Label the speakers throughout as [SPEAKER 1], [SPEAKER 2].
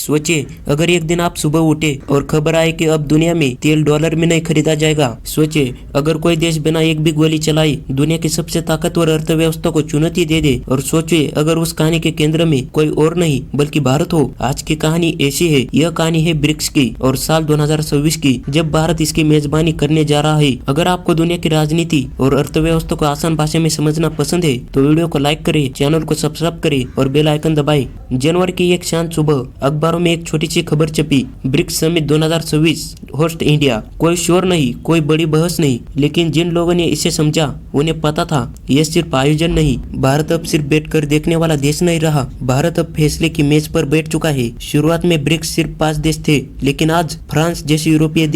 [SPEAKER 1] सोचिए, अगर एक दिन आप सुबह उठे और खबर आए कि अब दुनिया में तेल डॉलर में नहीं खरीदा जाएगा। सोचिए, अगर कोई देश बिना एक भी गोली चलाए दुनिया की सबसे ताकतवर अर्थव्यवस्था को चुनौती दे दे। और सोचिए, अगर उस कहानी के केंद्र में कोई और नहीं बल्कि भारत हो। आज की कहानी ऐसी है। यह कहानी है ब्रिक्स की और साल 2026 की, जब भारत इसकी मेजबानी करने जा रहा है। अगर आपको दुनिया की राजनीति और अर्थव्यवस्था को आसान भाषा में समझना पसंद है तो वीडियो को लाइक करे, चैनल को सब्सक्राइब करे और बेल आइकन दबाए। जनवरी की एक शांत सुबह अखबारों में एक छोटी सी खबर छपी, ब्रिक्स समिट 2026 होस्ट इंडिया। कोई शोर नहीं, कोई बड़ी बहस नहीं, लेकिन जिन लोगों ने इसे समझा उन्हें पता था यह सिर्फ आयोजन नहीं, भारत अब सिर्फ बैठकर देखने वाला देश नहीं रहा। भारत अब फैसले की मेज पर बैठ चुका है। शुरुआत में ब्रिक्स सिर्फ 5 देश थे, लेकिन आज फ्रांस जैसे यूरोपीय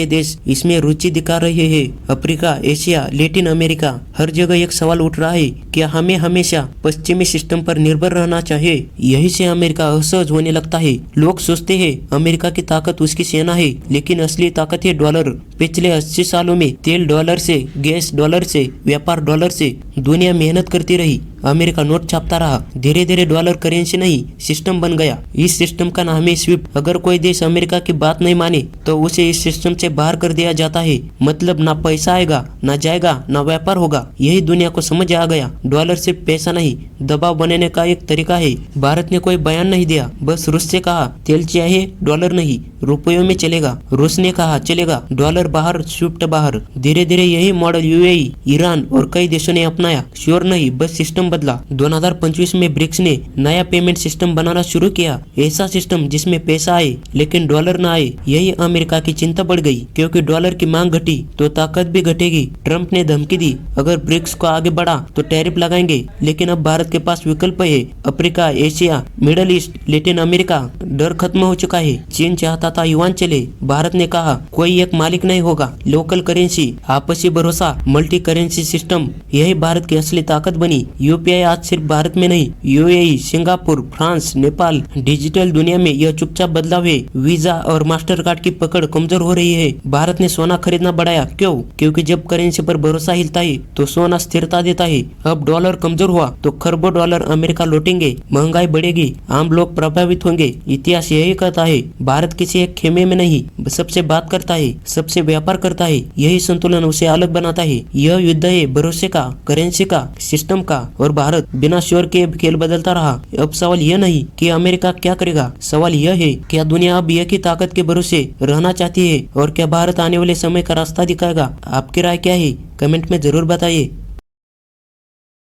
[SPEAKER 1] देश इसमें रुचि दिखा रहे हैं। अफ्रीका, एशिया, लैटिन अमेरिका, हर जगह एक सवाल उठ रहा है, क्या हमें हमेशा पश्चिमी सिस्टम पर निर्भर रहना चाहिए? यही से अमेरिका असहज होने लगता है। लोग सोचते हैं अमेरिका की ताकत उसकी सेना है, लेकिन असली ताकत है डॉलर। पिछले 80 सालों में तेल डॉलर से, गैस डॉलर से, व्यापार डॉलर से, दुनिया मेहनत करती रही। अमेरिका नोट छापता रहा। धीरे धीरे डॉलर करेंसी नहीं, सिस्टम बन गया। इस सिस्टम का नाम है स्विफ्ट। अगर कोई देश अमेरिका की बात नहीं माने तो उसे इस सिस्टम से बाहर कर दिया जाता है। मतलब ना पैसा आएगा, ना जाएगा, ना व्यापार होगा। यही दुनिया को समझ आ गया। डॉलर सिर्फ पैसा नहीं, दबाव बनाने का एक तरीका है। भारत ने कोई बयान नहीं दिया, बस रूस से कहा तेल चाहिए, डॉलर नहीं, रुपयों में चलेगा। रूस ने कहा चलेगा, डॉलर बाहर, स्विफ्ट बाहर। धीरे धीरे यही मॉडल यूएई, ईरान और कई देशों ने अपनाया। श्योर नहीं, बस सिस्टम बदला। 2025 में ब्रिक्स ने नया पेमेंट सिस्टम बनाना शुरू किया। ऐसा सिस्टम जिसमें पैसा आए लेकिन डॉलर न आए। यही अमेरिका की चिंता बढ़ गई, क्योंकि डॉलर की मांग घटी तो ताकत भी घटेगी। ट्रंप ने धमकी दी, अगर ब्रिक्स को आगे बढ़ा तो टैरिफ लगाएंगे। लेकिन अब भारत के पास विकल्प है। Africa, Asia, middle east, Latin America. डर खत्म हो चुका है। चीन चाहता था युआन चले, भारत ने कहा कोई एक मालिक नहीं होगा। लोकल करेंसी, आपसी भरोसा, मल्टी करेंसी सिस्टम, यही भारत की असली ताकत बनी। यूपीआई आज सिर्फ भारत में नहीं, UAE, Singapore, France, Nepal, digital दुनिया में यह चुपचाप बदलाव है। वीजा और मास्टर कार्ड की पकड़ कमजोर हो रही है। भारत ने सोना खरीदना बढ़ाया। क्यों? क्योंकि जब करेंसी पर भरोसा हिलता है तो सोना स्थिरता देता है। अब डॉलर कमजोर हुआ तो खरबों डॉलर अमेरिका लौटेंगे, महंगाई बढ़ेगी, आम लोग प्रभावित होंगे। इतिहास यही कहता है, भारत किसी एक खेमे में नहीं, सबसे बात करता है, सबसे व्यापार करता है। यही संतुलन उसे अलग बनाता है। यह युद्ध है भरोसे का, करेंसी का, सिस्टम का। और भारत बिना शोर के खेल बदलता रहा। अब सवाल यह नहीं कि अमेरिका क्या करेगा, सवाल यह है क्या दुनिया अब एक ही ताकत के भरोसे रहना चाहती है, और क्या भारत आने वाले समय का रास्ता दिखाएगा? आपकी राय क्या है? कमेंट में जरूर बताइए।